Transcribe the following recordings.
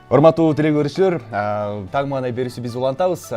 Урматтуу телекөрүүчүлөр, таң маанай берүүсү биз улантабыз.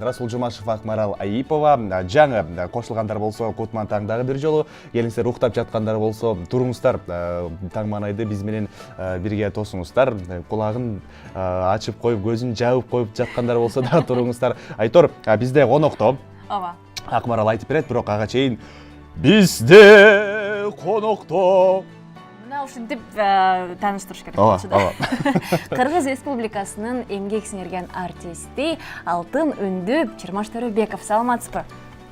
Расул Жумашев, Акмарал Айипова, жаңы кошулгандар болсо кутман таңдагы бир жолу, келиңиздер уктап жаткандар болсо туруңуздар, таң маанайды биз менен бирге тосуңуздар. Кулагын ачып коюп, көзүн жабып коюп жаткандар болсо да туруңуздар. Айтор, бизде конокто. Ооба. Акмарал айтып берет, бирок ага чейин бизде конокто. Ушинтип тааныштырыш керек болчу да. Кыргыз Республикасынын эмгек сиңирген артисти Алтын үндү Чырмаш Төрөбеков. Саламатсызбы?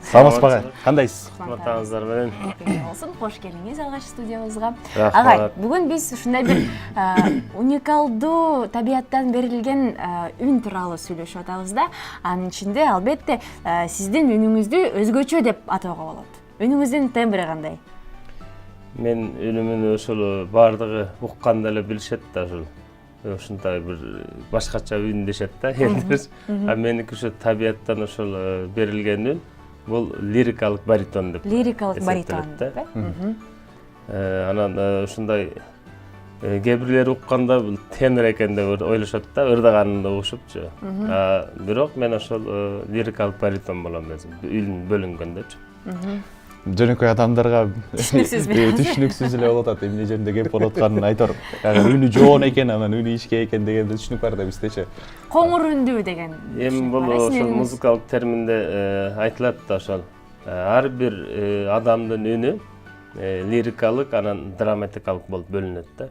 Саламатсызбы? Кандайсыз? Кутмандыңыздар менен. Болсун, кош келиңиз алгач студиябызга. Агай, бүгүн биз ушундай бир уникалдуу табияттан берилген үн тууралуу сүйлөшүп атабыз да. Анын ичинде албетте сиздин үнүңүздү өзгөчө деп атоого болот. Үнүңүздүн тембри кандай? Мен үнүмүн ошол бардыгы укканда эле билишет да, ушундай бир башкача үн дешет да. А меники ошо табияттан ошол берилген үн, бул лирикалык баритон деп. Лирикалык баритон деп. Анан ушундай кээ бирлер укканда бул тенор экен деп ойлошот да, ырдаганында угушупчу. Бирок мен ошол лирикалык баритон болом өзүм, үн бөлүнгөндөчү. Жөнөкөй адамдарга түшүнүксүз эле болуп атат, эмне жөнүндө кеп болуп атканын айтор. Үнү жоон экен, анан үнү ичке экен деген түшүнүк бар да биздечи. Коңур үндүү деген. Эми бул ошол музыкалык терминде айтылат да, ошол ар бир адамдын үнү лирикалык, анан драматикалык болуп бөлүнөт да.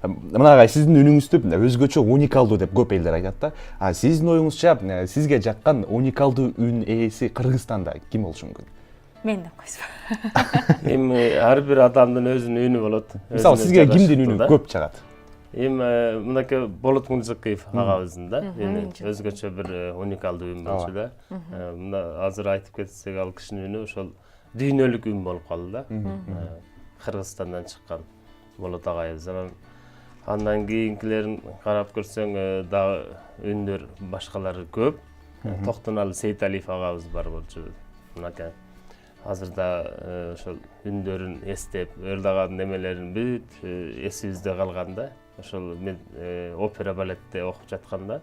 Мына сиздин үнүңүздү өзгөчө уникалдуу деп көп элдер айтат да. Сиздин оюңузча сизге жаккан уникалдуу үн ээси Кыргызстанда ким болушу мүмкүн? Мен деп койсузбу? Эми ар бир адамдын өзүнүн үнү болот. Мисалы сизге кимдин үнү көп чыгат? Эми мынакей Болот Мырзыкыев агабыздын да, өзгөчө бир уникалдуу үн болчу да. Мына азыр айтып кетсек, ал кишинин үнү ошол дүйнөлүк үн болуп калды да. Кыргызстандан чыккан Болот агайыбыз. Андан кийинкилерин карап көрсөң дагы үндөр башкалары көп. Токтоналы Сейталиев агабыз бар болчу. Мынакей азырда ошол үндөрүн эстеп, ырдаган немелерин бүт эсибизде калган да. Ошол мен опера балетте окуп жатканда,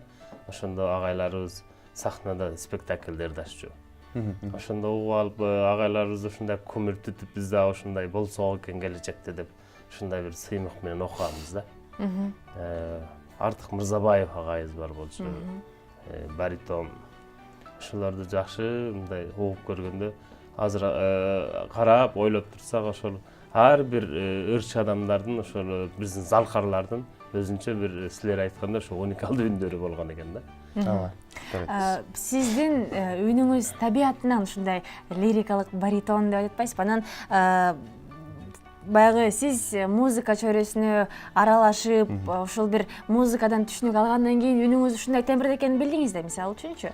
ошондо агайларыбыз сахнада спектакльдерди аччу. Ошондо угуп алып агайларыбыз ушундай көмүр түтүп, биз дагы ушундай болсок экен келечекте деп, ушундай бир сыймык менен окуганбыз да. Артык Мырзабаев агайыбыз бар болчу. Баритон. Ошолорду жакшы мындай угуп көргөндө, азыр карап ойлоп турсак, ошол ар бир ырчы адамдардын, ошол биздин залкарлардын өзүнчө бир силер айткандай ошо уникалдуу үндөрү болгон экен да. Сиздин үнүңүз табиятынан ушундай лирикалык баритон деп айтпайсызбы? Анан баягы сиз музыка чөйрөсүнө аралашып, ошол бир музыкадан түшүнүк алгандан кийин үнүңүз ушундай тембрде экенин билдиңиз да, мисалы үчүнчү.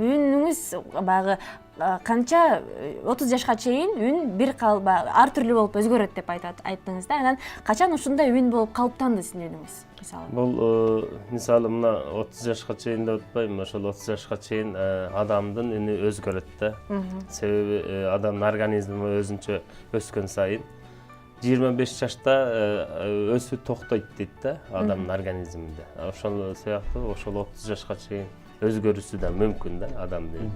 Үнүңүз баягы канча 30 жашка чейин үн бир ар түрлүү болуп өзгөрөт деп айттыңыз да. Анан качан ушундай үн болуп калыптанды сиздин үнүңүз, мисалы? Бул мисалы мына 30 жашка чейин деп атпайм, ошол 30 жашка чейин адамдын үнү өзгөрөт да. Себеби адамдын организми өзүнчө өскөн сайын 25 жашта өсүү токтойт дейт да адамдын организминде. Ошол сыяктуу ошол 30 жашка чейин өзгөрүшү да мүмкүн да адамдын.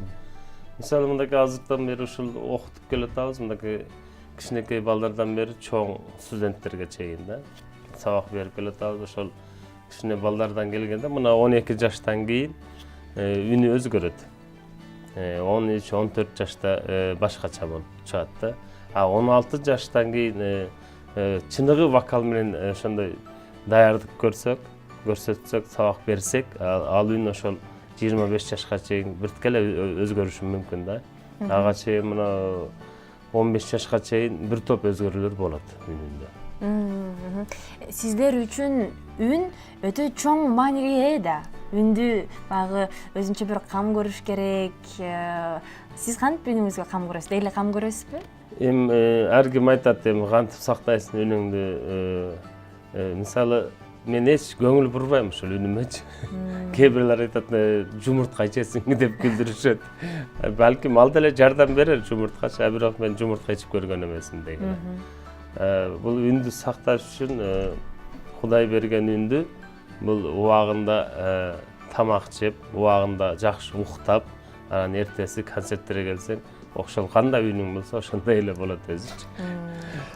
Мисалы мындай азырдан бери ушул окутуп келатабыз, мындай кичинекей балдардан бери чоң студенттерге чейин да сабак берип келатабыз. Ошол кичине балдардан келгенде мына 12 жаштан кийин үнү өзгөрөт. 13-14 жашта башкача болуп чыгат да. 16 жаштан кийин чыныгы вокал менен ошондой даярдык көрсөтсөк, сабак берсек, ал үн ошол 25 жашка чейин бирткеле өзгөрүшү мүмкүн да. Ага чейин мына 15 жашка чейин бир топ өзгөрүүлөр болот үнүндө. Сиздер үчүн үн өтө чоң мааниге ээ да. Үндү баягы өзүнчө бир кам көрүш керек. Сиз кантип үнүңүзгө кам көрөсүз? Эле кам көрөсүзбү? Эми ар ким айтат, эми кантип сактайсың үнүңдү. Мисалы мен эч көңүл бурбайм ушул үнүмөчү. Кээ бирлер айтат, жумуртка ичесиңби деп күлдүрүшөт. Балким ал деле жардам берер жумурткачы, бирок мен жумуртка ичип көргөн эмесмин дейм. Бул үндү сакташ үчүн Кудай берген үндү бул убагында тамак жеп, убагында жакшы уктап, анан эртеси концерттерге келсең, ошол кандай үнүң болсо ошондой эле болот өзүчө.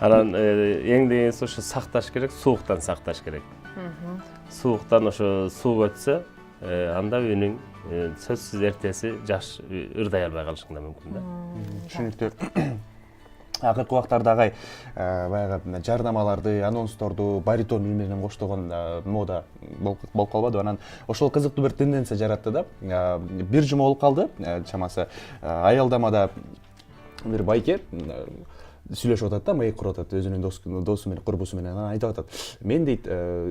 Анан эң дегенси ошо сакташ керек, сууктан сакташ керек. Сууктан ошо суу өтсө, анда үнүң сөзсүз эртеси жаш ырдай албай калышың да мүмкүн да. Түшүнүктүү. Акыркы убактарда баягы жардамаларды, анонсторду баритон үн менен коштогон мода болуп калбады. Анан ошол кызыктуу бир тенденция жаратты да. Бир жума болуп калды, чамасы аялдамада бир байке сүйлөшүп атат да, маек куруп атат өзүнүн досу менен, курбусу менен. Анан айтып атат: "Мен дейт,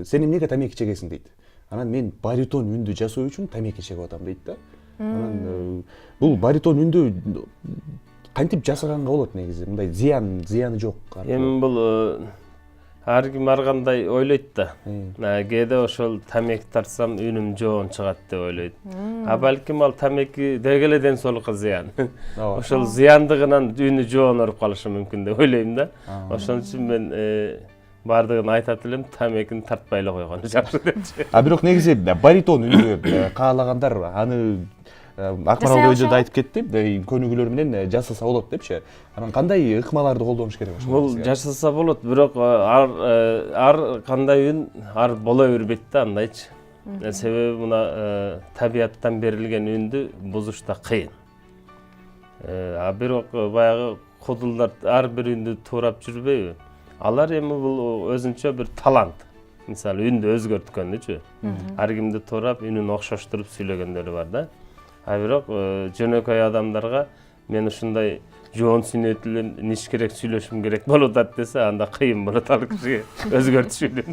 сен эмнеге тамеки чегесиң?" дейт. Анан мен баритон үндү жасоо үчүн тамеки чегип атам дейт да. Анан бул баритон үндү кантип жасаганга болот негизи? Мындай зыяны жок. Эми бул ар ким ар кандай ойлойт да. Кээде ошол тамеки тартсам үнүм жоон чыгат деп ойлойт. Балким ал тамеки дегеле ден соолукка зыян. Ошол зыяндыгынан үнү жоон оруп калышы мүмкүн деп ойлойм да. Ошон үчүн мен бардыгын айтат элем, тамекини тартпай эле койгону жакшы депчи. Бирок негизи баритон үндү каалагандар аны Акмарал өзү да айтып кетти, көнүгүүлөр менен жасаса болот депчи. Анан кандай ыкмаларды колдонуш керек ошол? Бул жасаса болот, бирок ар кандай үн ар боло бербейт да андайчы. Себеби мына табияттан берилген үндү бузуш да кыйын. Бирок баягы кудулдар ар бир үндү туурап жүрбөйбү? Алар эми бул өзүнчө бир талант. Мисалы үндү өзгөрткөнүчү. Ар кимди туурап үнүн окшоштуруп сүйлөгөндөрү бар да. Бирок жөнөкөй адамдарга мен ушундай жоон сүнөтүлөн ниш керек сүйлөшүм керек болуп атат десе, анда кыйын болот ал кишиге өзгөртүшүн.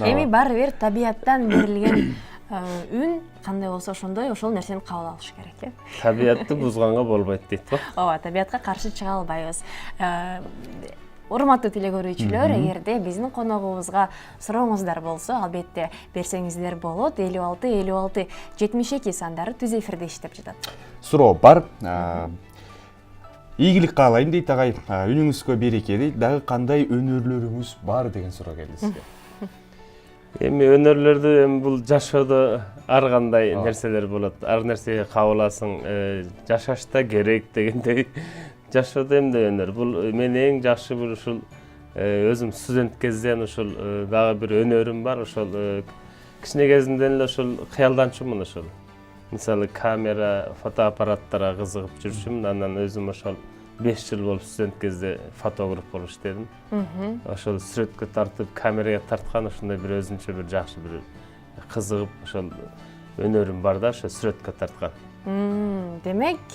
Эми баары бир табияттан берилген үн кандай болсо ошондой, ошол нерсени кабыл алыш керек, Табиятты бузганга болбойт дейт го. Ооба, табиятка каршы чыга албайбыз. Урматтуу теле көрүүчүлөр, эгерде биздин коногубузга сурооңуздар болсо, албетте берсеңиздер болот. 56 56 72 сандары түз эфирде иштеп жатат. Суроо бар. Ийгилик каалайм дейт агай. Үнүңүзгө береке дейт. Дагы кандай өнөрлөрүңүз бар деген суроо келди сизге. Эми өнөрлөрдү бул жашоодо ар кандай нерселер болот. Ар нерсеге кабыласың, жашашта керек дегендей. Жашоодо эмне өнөр? Бул мен эң жакшы бир ушул өзүм студент кезден ушул дагы бир өнөрүм бар. Ошол кичине кезимден эле ушул кыялданчумун ошол. Мисалы камера, фотоаппараттарга кызыгып жүрчүмүн. Андан өзүм ошол 5 жыл болуп студент кезде фотограф болуп иштедим. Ошол сүрөткө тартып, камерага тарткан ошондой бир өзүнчө бир жакшы бир кызыгып ошол өнөрүм бар да, ошо сүрөткө тарткан. Демек,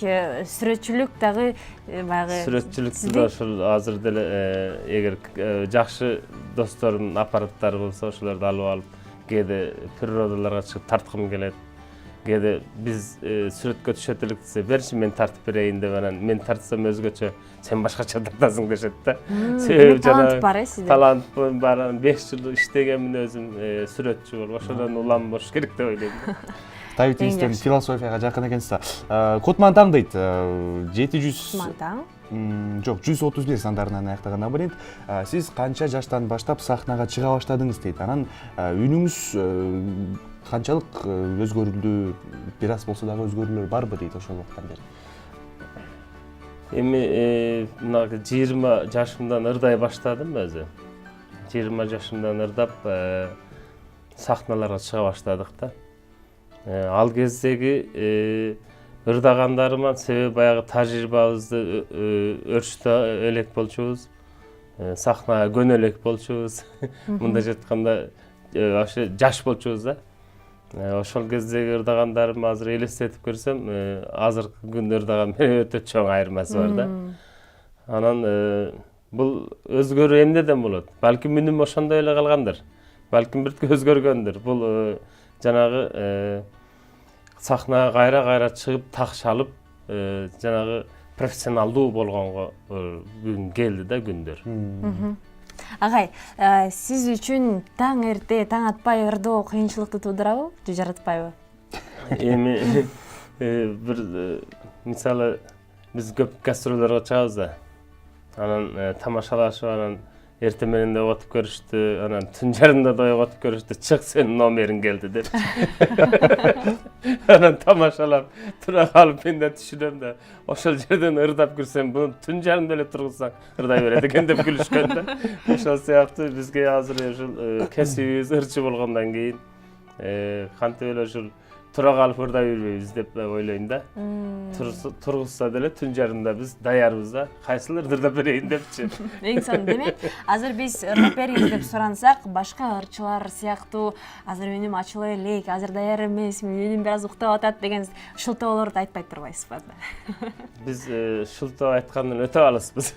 сүрөтчүлүк дагы баягы сүрөтчүлүктү да ошол азыр деле эгер жакшы досторумдун аппараттары болсо, ошолорду алып алып, кээде природаларга чыгып тарткым келет. Кээде биз сүрөткө түшөт элек десе, берчи мен тартып берейин деп, анан мен тартсам өзгөчө, сен башкача тартасың дешет да. Себеби талант бар сизде. Талант бар, 5 жыл иштегенмин өзүм сүрөтчү болуп, ошодон улам болуш керек деп ойлойм. Табитиңизден философияга жакын экенсиз. Кутман таң дейт. 700 Кутман таң. Жок, 131 сандарынан аяктаган абонент. Сиз канча жаштан баштап сахнага чыга баштадыңыз дейт. Анан үнүңүз канчалык өзгөрүлдү, бир аз болсо дагы өзгөрүүлөр барбы дейт ошол убакыттан бери? Эми мына 20 жашымдан ырдай баштадым өзү. 20 жашымдан ырдап сахналарга чыга баштадык да. Ал кездеги ырдагандарыман себеби баягы тажрыйбабызды өрчүтө элек болчубуз. Сахнага көнө элек болчубуз. Мындайча айтканда ошо жаш болчубуз да. Ошол кездеги ырдагандарым азыр элестетип көрсөм, азыркы күндө ырдаган менен өтө чоң айырмасы бар да. Анан бул өзгөрүү эмнеден болот? Балким үнүм ошондой эле калгандыр. Балким бир өзгөргөндүр. Бул жанагы сахнага кайра чыгып так чалып, жанагы профессионалдуу болгонго күн келди да, күндөр. Агай, сиз үчүн таң эрте, таң атпай ырдоо кыйынчылыкты туудурабы же жаратпайбы? Эми бир мисалы биз көп гастролдорго чыгабыз да. Анан тамашалашып, анан эртең менен да отуп көрүштү, анан түн жарымда да отуп көрүштү. Чык, сенин номериң келди деп. Анан тамашалап тура калып мен да түшүнөм да. Ошол жерден ырдап кирсем, буну түн жарымда эле тургузсаң ырдай берет экен деп күлүшкөн да. Ошол сыяктуу бизге азыр ушул кесибибиз ырчы болгондон кийин кантип эле ушул тура калып ырдай бербейбиз деп ойлойм да. Тургузса деле түн жарымда биз даярбыз да. Кайсыл ырдап берейин депчи. Эң сонун. Демек, азыр биз ырдап бериңиз деп сурансак, башка ырчылар сыяктуу азыр үнүм ачыла элек, азыр даяр эмесмин, үнүм бир аз уктап атат деген шылтоолорду айтпай турбайсызбы? Биз шылтоо айткандан өтө алыспыз.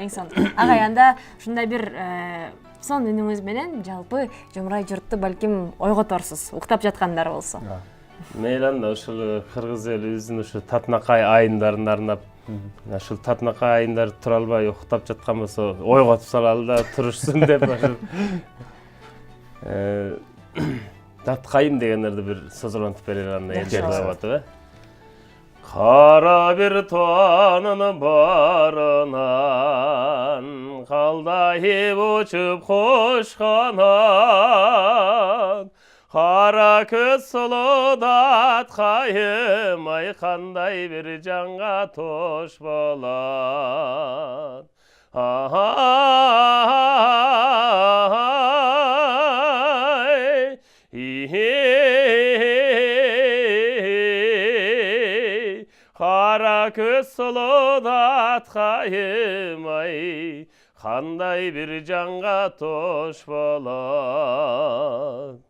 Эң сонун. Агай, анда ушундай бир сонун үнүңүз менен жалпы жумурай журтту балким ойготорсуз, уктап жаткандар болсо. Мейли анда ушул кыргыз элибиздин ушу Татынакай айындарын арнап, ушул Татынакай айындары тура албай уктап жаткан болсо, ойготуп салалы да турушсун деп ушул Таткайым дегендерди бир созолонтуп берели анда эртең атып. Кара бир тоонун барынан калдайып учуп кош канат, кара көз сулуу таткайым, ай кандай бир жанга тош болот. Кара көз сулуу таткайым, ай кандай бир жанга тош болот.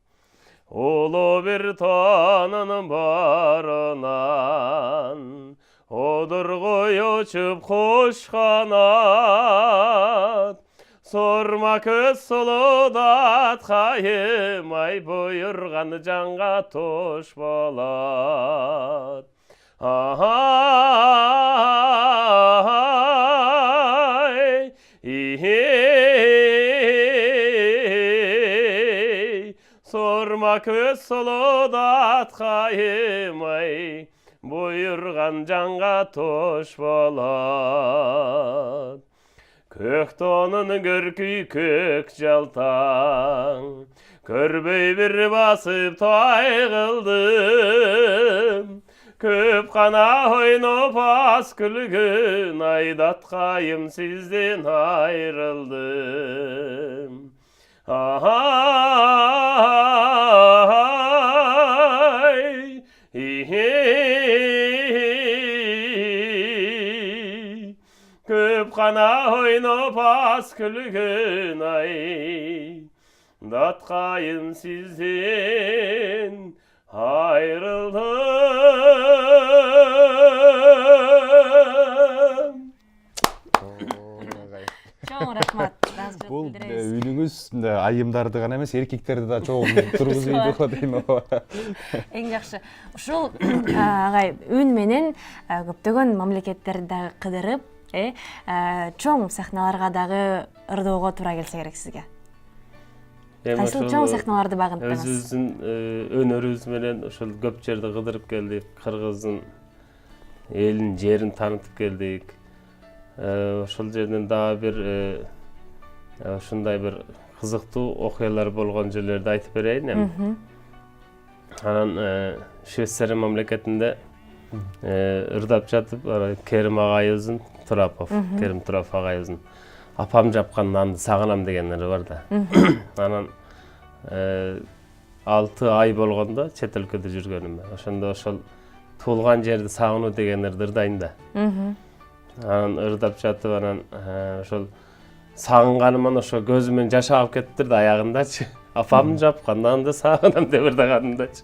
Улуу бир тоонун барынан одургуй учуп куш канат, сорма көз сулуу таткайым, ай буйрган жанга тош болот. Sorma көз сулуу таткайым, ай буйрган жанга тош болот. Көк тоонун көркүй көк жалтаң, көрбөй бир басып тай кылдым. Көп кана ойноп аз күлгүн, ай таткайым сизден айрылдым. Көп кана ойноп аз күлгүн, ай таткайым сизден айрылдым. Чоң рахмат. Бул үнүңүз айымдарды гана эмес, эркектерди да чоң тургузуп ийди дейм. Эң жакшы. Ушул агай үн менен көптөгөн мамлекеттерди дагы кыдырып, чоң сахналарга дагы ырдоого туура келсе керек сизге. Кайсыл чоң сахналарды багынттыңыз? Өзүбүздүн өнөрүбүз менен ошол көп жерди кыдырып келдик. Кыргыздын элин, жерин таанытып келдик. Ошол жерден дагы бир ушундай бир кызыктуу окуялар болгон жерлерди айтып берейин. Анан Швейцария мамлекетинде ырдап жатып, Керим агайыбыздын Турапов, Керим Турапов агайыбыздын апам жапкан нанды сагынам дегендери бар да. Анан 6 ай болгондо чет өлкөдө жүргөнүм. Ошондо ошол туулган жерди сагынуу дегендерди ырдайм да. Анан ырдап жатып, анан ошол сагынганыман ошо көзүмөн жаш агып кетиптир да аягындачы. Апам жапкан нанды сагынам деп ырдаганымдачы.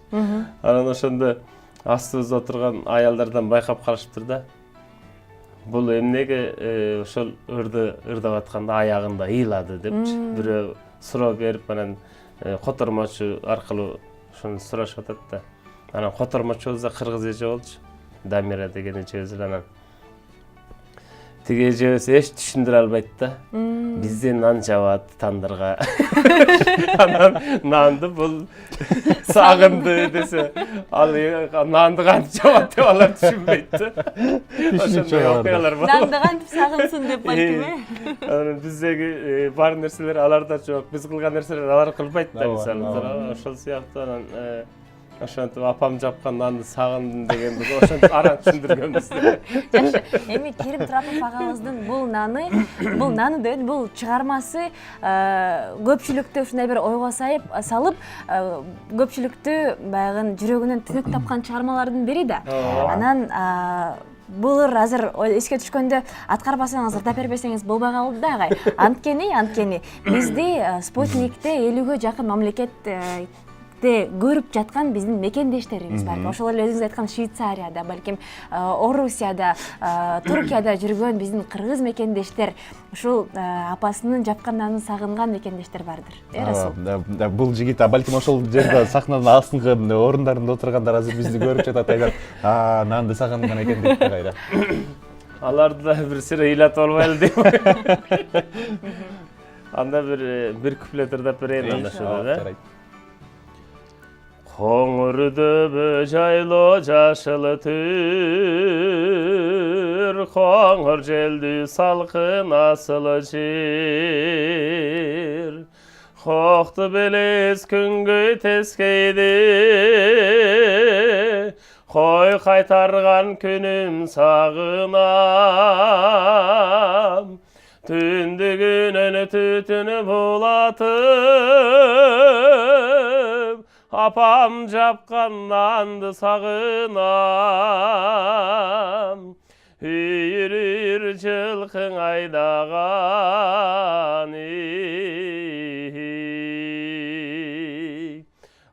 Анан ошондо астыбызда отурган аялдардан байкап калышыптыр да. Бул эмнеге ошол ырдап атканда аягында ыйлады депчи. Бирөө суроо берип, анан котормочу аркылуу ошону сурашып атат да. Анан котормочубуз да кыргыз эже болчу. Дамира деген эжебиз. Анан тиге жебесе эч түшүндүрө албайт да. Бизде нан жабат тандырга. Анан нанды бул сагынды десе, ал нанды кантип жабат деп алар түшүнбөйт да. Ошондой окуялар болот. Нанды кантип сагынсын деп балким. Анан биздеги бар нерселер аларда жок, биз кылган нерселер алар кылбайт да, мисалы. Ошол сыяктуу анан ошентип апам жапкан нанды сагындым дегенди ошентип араң түшүндүргөнбүз. Жакшы. Эми Керим Турапов агабыздын бул наны деп бул чыгармасы көпчүлүктү ушундай бир ойго салып, көпчүлүктү баягы жүрөгүнөн түнөк тапкан чыгармалардын бири да. Анан булар азыр эске түшкөндө аткарбасаңыз, ырдап бербесеңиз болбой калды да агай. Анткени бизди Спутникте 50гө жакын мамлекетте көрүп жаткан биздин мекендештерибиз бар. Ошол эле өзүңүз айткан Швейцарияда, балким Орусияда, Туркияда жүргөн биздин кыргыз мекендештер ушул апасынын жапкан нанын сагынган мекендештер бардыр. Расул. Бул жигит балким ошол жерде сахнанын астыңкы орундарында отургандар азыр бизди көрүп жатат, айтат, нанды сагынган экен деп кайра. Аларды да бир сыйра ыйлатып албайлы дейм. Анда бир куплет ырдап берейин анда ошол да. Коңур дөбө жайлоо жашыл түр, коңур желдүү салкын асыл жер. Кокту белес күнгөй тескейде, кой кайтарган күнүм сагынам. Түндүгүнөн түтүнү булатып, апам жапкан нанды сагынам. Үйүр жылкың айдаган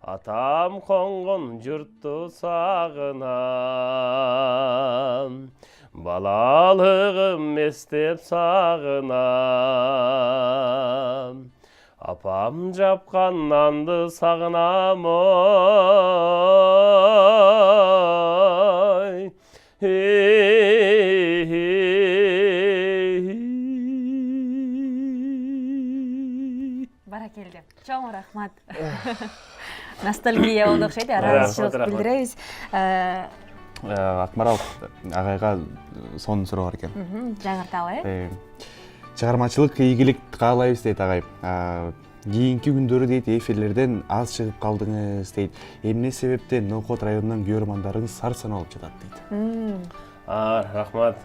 атам конгон журтту сагынам. Балалыгым эстеп сагынам. Апам жапкан нанды сагынам ой. Баракелде. Чоң рахмат. Ностальгия болду окшойт, ыраазычылык билдиребиз. Акмарал агайга сонун суроо бар экен. Жаңырталы. Чыгармачылык ийгилик каалайбыз дейт агай. Кийинки күндөрү дейт эфирлерден аз чыгып калдыңыз дейт. Эмне себептен Нокот районунун көрөрмандарыңыз сар саналып жатат дейт. Рахмат.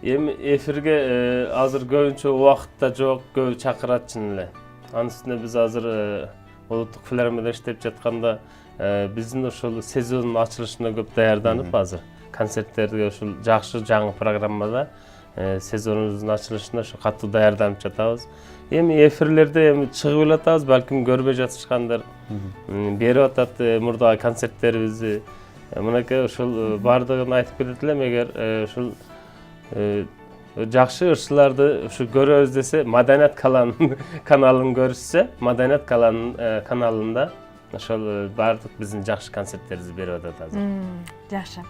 Эми эфирге азыр көбүнчө убакытта жок, көп чакырат чын эле. Анын үстүнө биз азыр улуттук филармонияда иштеп жатканда биздин ошол сезондун ачылышына көп даярданып азыр концерттерге ушул жакшы жаңы программада сезонубуздун ачылышына ошо катуу даярданып жатабыз. Эми эфирлерде чыгып элатабыз, балким көрбөй жатышкандар берип атат мурдагы концерттерибизди. Мынакей ушул бардыгын айтып кетет элем, эгер ушул жакшы ырчыларды ушу көрөбүз десе, Маданият каналын көрүшсө, Маданият каналында ошол бардык биздин жакшы концерттерибизди берип атат азыр. Жакшы.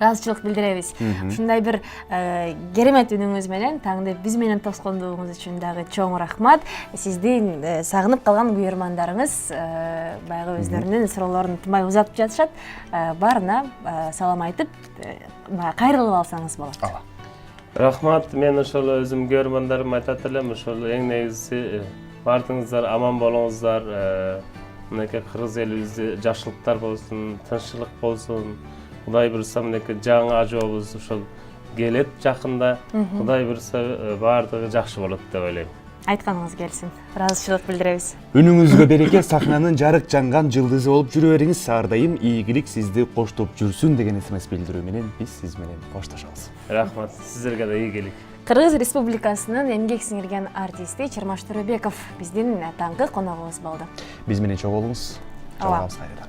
Ыраазычылык билдиребиз. Ушундай бир керемет үнүңүз менен таңды биз менен тоскондугуңуз үчүн дагы чоң рахмат. Сиздин сагынып калган күйөрмандарыңыз баягы өздөрүнүн суроолорун тынбай узатып жатышат. Баарына салам айтып, кайрылып алсаңыз болот. Рахмат, мен ошол өзүм күйөрмандарыма айтат элем, ошол эң негизиси бардыңыздар, аман болуңуздар. Мынакей кыргыз элибизде жакшылыктар болсун, тынччылык болсун. Кудай буйрса мынакей жаңы ажообуз ошол келет жакында. Кудай буйрса баардыгы жакшы болот деп ойлойм. Айтканыңыз келсин. Ыраазычылык билдиребиз. Үнүңүзгө береке, сахнанын жарык жанган жылдызы болуп жүрө бериңиз. Ар дайым ийгилик сизди коштоп жүрсүн деген СМС билдирүү менен биз сиз менен коштошобуз. Рахмат, сиздерге да ийгилик. Кыргыз Республикасынын эмгек сиңирген артисти Чермаш Төрөбеков биздин таңкы коногубуз болду. Биз менен чогуу болуңуз. Жолугабыз кайрадан.